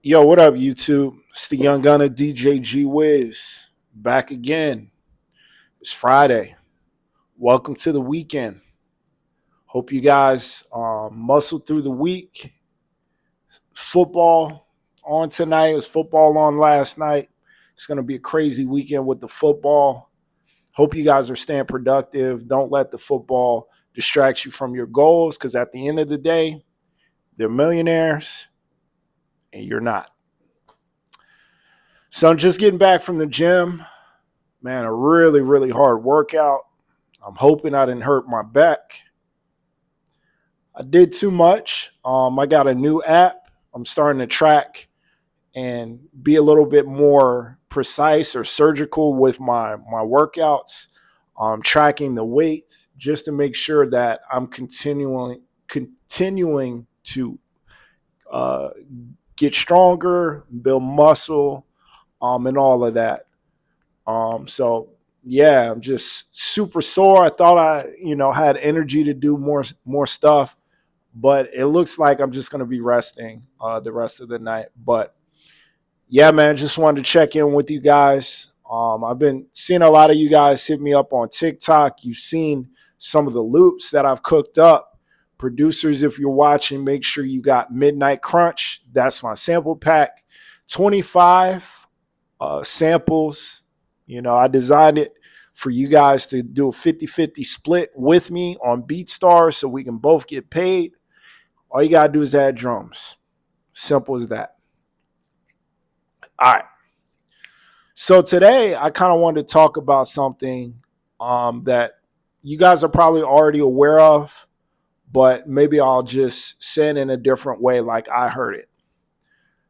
Yo, what up, YouTube? It's the young gunner DJ G-Wiz back again. It's Friday. Welcome to the weekend. Hope you guys muscle through the week. Football on tonight. It was football on last night. It's going to be a crazy weekend with the football. Hope you guys are staying productive. Don't let the football distract you from your goals because at the end of the day, they're millionaires and you're not. So I'm just getting back from the gym. Man, a really, really hard workout. I'm hoping I didn't hurt my back. I did too much. I got a new app. I'm starting to track and be a little bit more precise or surgical with my workouts. Tracking the weight just to make sure that I'm continuing to get stronger, build muscle, and all of that. So yeah, I'm just super sore. I thought I, had energy to do more stuff, but it looks like I'm just gonna be resting the rest of the night. But yeah, man, just wanted to check in with you guys. I've been seeing a lot of you guys hit me up on TikTok. You've seen some of the loops that I've cooked up. Producers, if you're watching, make sure you got Midnight Crunch. That's my sample pack. 25 samples. I designed it for you guys to do a 50-50 split with me on BeatStars so we can both get paid. All you got to do is add drums. Simple as that. All right. So today I kind of wanted to talk about something that you guys are probably already aware of, but maybe I'll just say it in a different way like I heard it.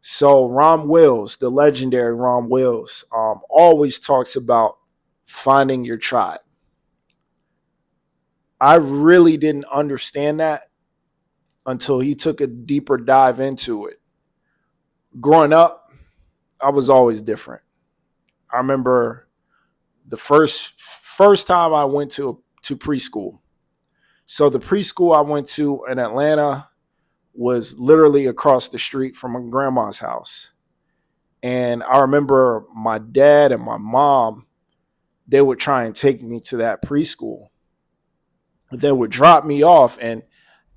So Ron Wills, the legendary Ron Wills, always talks about finding your tribe. I really didn't understand that until he took a deeper dive into it. Growing up, I was always different. I remember the first time I went to preschool. So the preschool I went to in Atlanta was literally across the street from my grandma's house. And I remember my dad and my mom, they would try and take me to that preschool. They would drop me off, and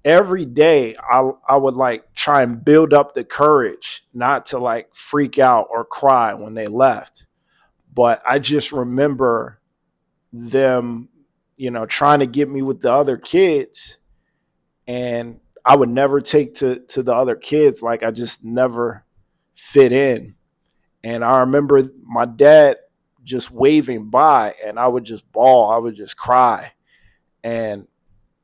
every day I would like try and build up the courage not to like freak out or cry when they left. But I just remember them, trying to get me with the other kids, and I would never take to the other kids. Like I just never fit in. And I remember my dad just waving by and I would just bawl. I would just cry. And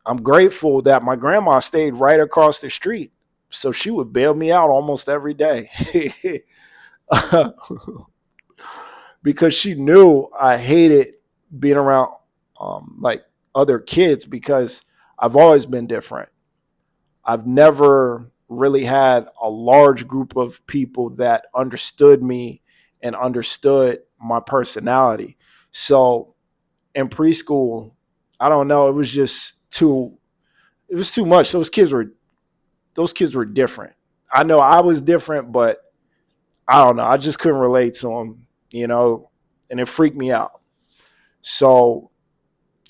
I'm grateful that my grandma stayed right across the street. So she would bail me out almost every day because she knew I hated being around like other kids because I've always been different. I've never really had a large group of people that understood me and understood my personality. So in preschool, I don't know, it was too much. Those kids were different. I know I was different, but I don't know. I just couldn't relate to them, and it freaked me out. So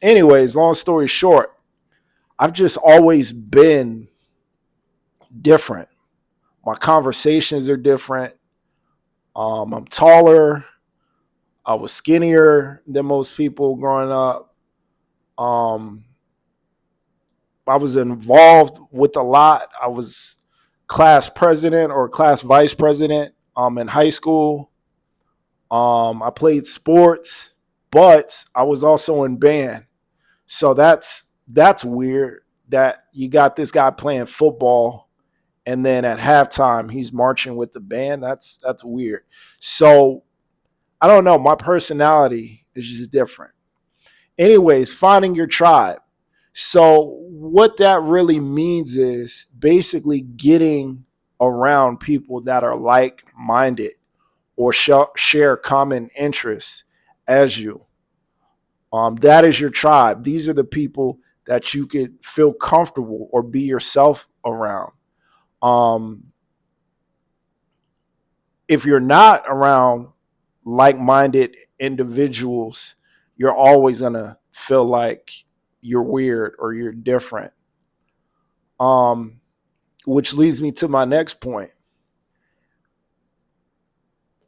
anyways, long story short, I've just always been different. My conversations are different. I'm taller. I was skinnier than most people growing up. Um, I was involved with a lot. I was class president or class vice president in high school. I played sports, but I was also in band. So that's weird that you got this guy playing football and then at halftime he's marching with the band. That's weird. So I don't know. My personality is just different. Anyways, finding your tribe. So what that really means is basically getting around people that are like-minded or share common interests as you. That is your tribe. These are the people that you could feel comfortable or be yourself around. Um, If you're not around like-minded individuals, you're always going to feel like you're weird or you're different. Which leads me to my next point.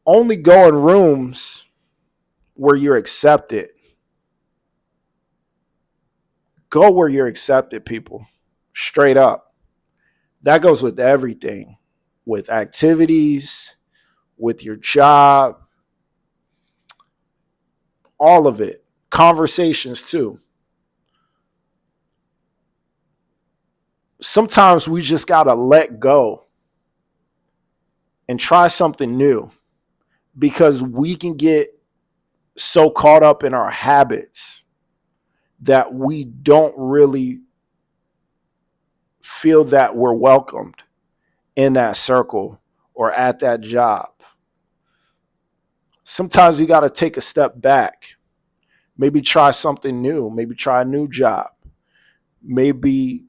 Only go in rooms where you're accepted. Go where you're accepted, people. Straight up. That goes with everything, with activities, with your job, all of it. Conversations too. Sometimes we just got to let go and try something new, because we can get so caught up in our habits that we don't really feel that we're welcomed in that circle or at that job. Sometimes you got to take a step back, maybe try something new, maybe try a new job, maybe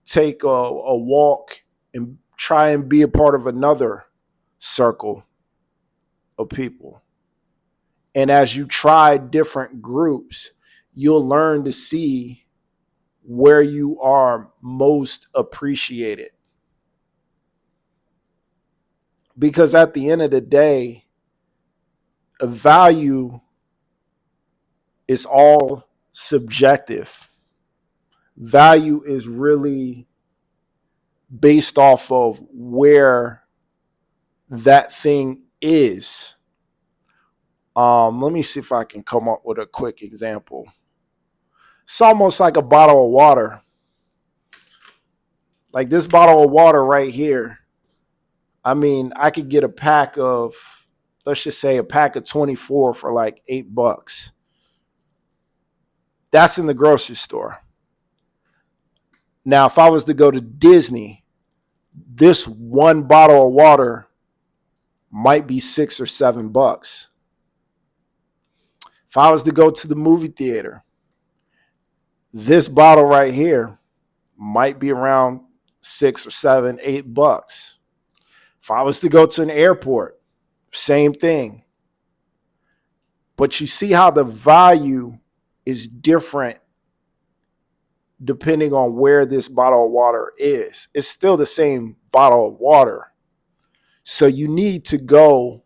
take a walk and try and be a part of another circle of people. And as you try different groups, you'll learn to see where you are most appreciated. Because at the end of the day, a value is all subjective. Value is really based off of where that thing is. Let me see if I can come up with a quick example. It's almost like a bottle of water. Like this bottle of water right here. I mean, I could get a pack of, let's just say a pack of 24 for like $8. That's in the grocery store. Now, if I was to go to Disney, this one bottle of water might be $6 or $7. If I was to go to the movie theater, this bottle right here might be around $6 or $7, $8. If I was to go to an airport, same thing. But you see how the value is different depending on where this bottle of water is. It's still the same bottle of water. So you need to go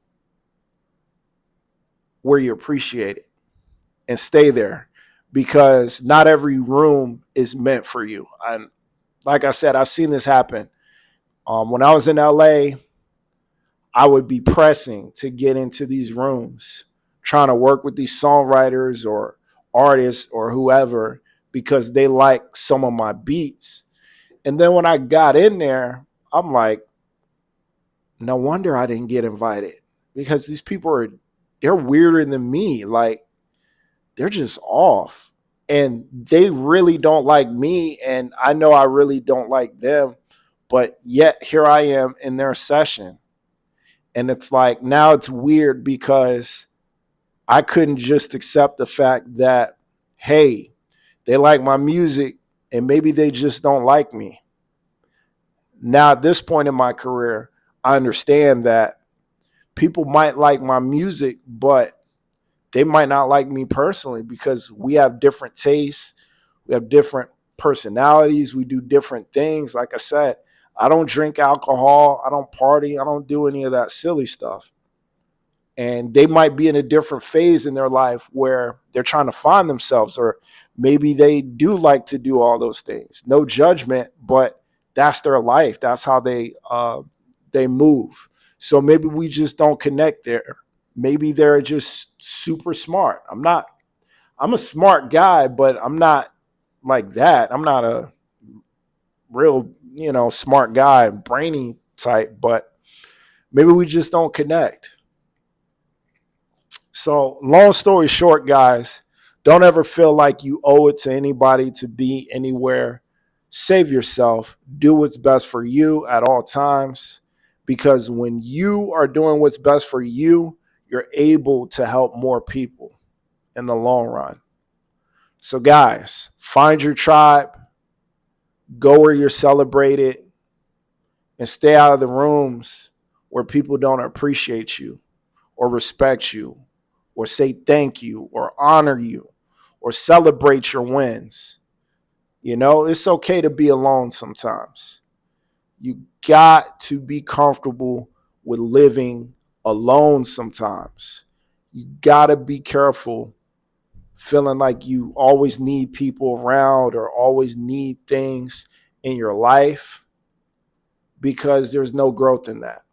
where you appreciate it and stay there, because not every room is meant for you. And like I said, I've seen this happen. When I was in LA, I would be pressing to get into these rooms, trying to work with these songwriters or artists or whoever, because they like some of my beats. And then when I got in there, I'm like, no wonder I didn't get invited, because these people they're weirder than me. Like, they're just off, and they really don't like me. And I know I really don't like them, but yet here I am in their session. And it's like, now it's weird because I couldn't just accept the fact that, hey, they like my music and maybe they just don't like me. Now, at this point in my career, I understand that people might like my music, but they might not like me personally, because we have different tastes. We have different personalities. We do different things. Like I said, I don't drink alcohol. I don't party. I don't do any of that silly stuff. And they might be in a different phase in their life where they're trying to find themselves, or maybe they do like to do all those things. No judgment, but that's their life. That's how they move. So maybe we just don't connect there. Maybe they're just super smart. I'm a smart guy, but I'm not like that. I'm not a real, smart guy, brainy type, but maybe we just don't connect. So, long story short, guys, don't ever feel like you owe it to anybody to be anywhere. Save yourself. Do what's best for you at all times, because when you are doing what's best for you, you're able to help more people in the long run. So, guys, find your tribe, go where you're celebrated, and stay out of the rooms where people don't appreciate you or respect you or say thank you or honor you or celebrate your wins. You know, it's okay to be alone sometimes. You got to be comfortable with living alone sometimes. You got to be careful feeling like you always need people around or always need things in your life, because there's no growth in that.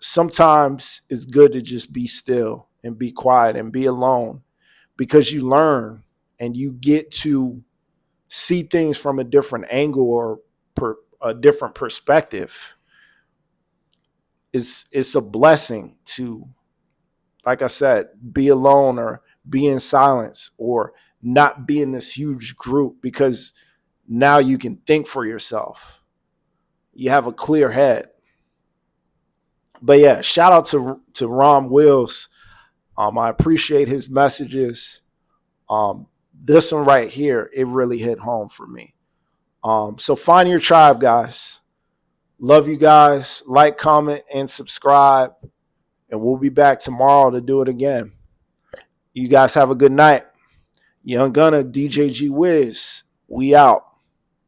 Sometimes it's good to just be still and be quiet and be alone, because you learn and you get to see things from a different angle or a different perspective. It's a blessing to, like I said, be alone or be in silence or not be in this huge group, because now you can think for yourself. You have a clear head. But yeah, shout out to Rom Wills. I appreciate his messages. This one right here, it really hit home for me. So find your tribe, guys. Love you guys. Like, comment, and subscribe. And we'll be back tomorrow to do it again. You guys have a good night. Young Gunna, DJ G-Wiz. We out.